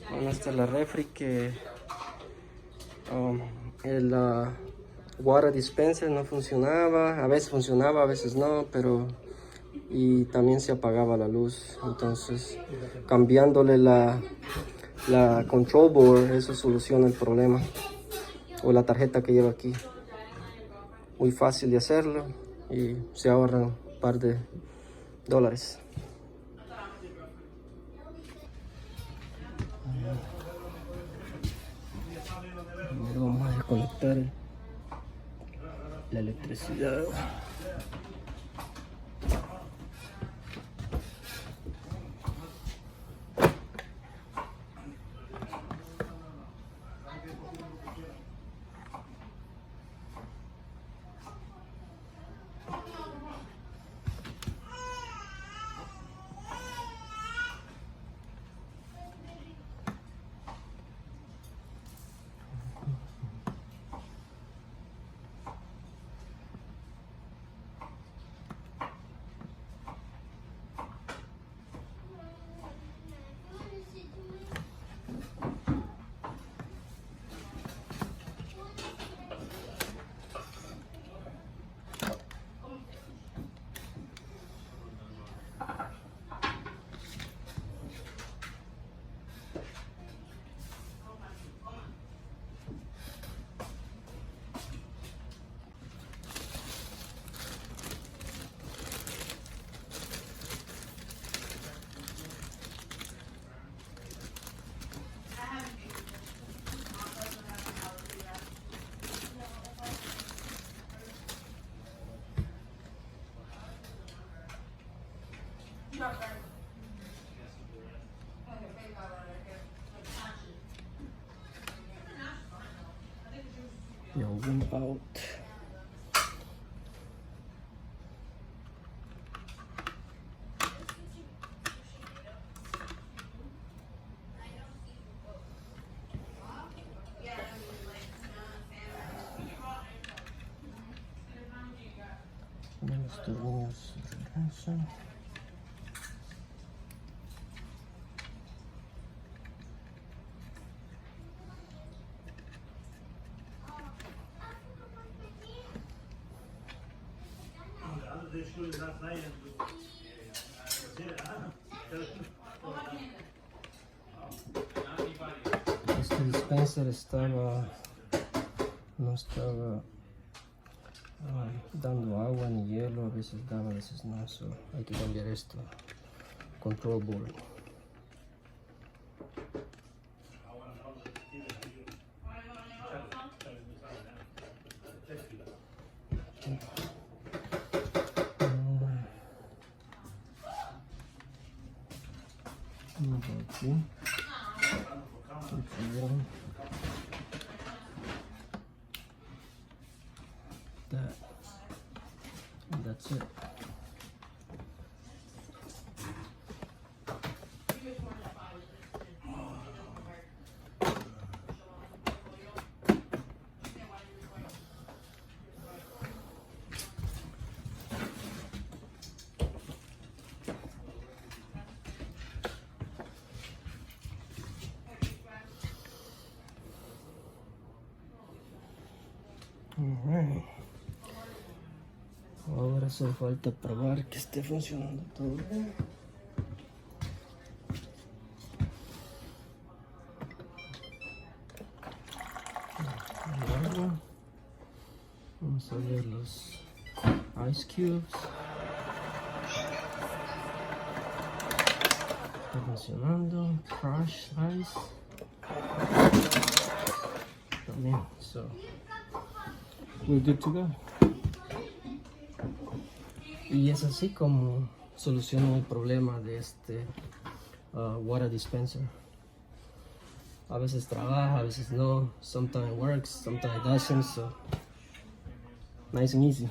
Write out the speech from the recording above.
Bueno, esta es la refri que el water dispenser no funcionaba. A veces funcionaba, a veces no, pero y también se apagaba la luz. Entonces, cambiándole la control board, eso soluciona el problema. O la tarjeta que lleva aquí. Muy fácil de hacerlo y se ahorran un par de dólares. Primero vamos a desconectar la electricidad. Yo, wimp out. Los tornillos regresan. Este dispenser no estaba dando agua ni hielo, a veces daba, a veces no, so hay que cambiar esto, control board. Aquí. That. And that's it. Alright. Ahora solo falta probar que esté funcionando todo bien. Agua. Vamos a ver los ice cubes. Está funcionando. Crush ice. También. So we're good to go. Y es así como soluciono el problema de este water dispenser. A veces trabaja, a veces no. Sometimes it works, sometimes it doesn't. So nice and easy.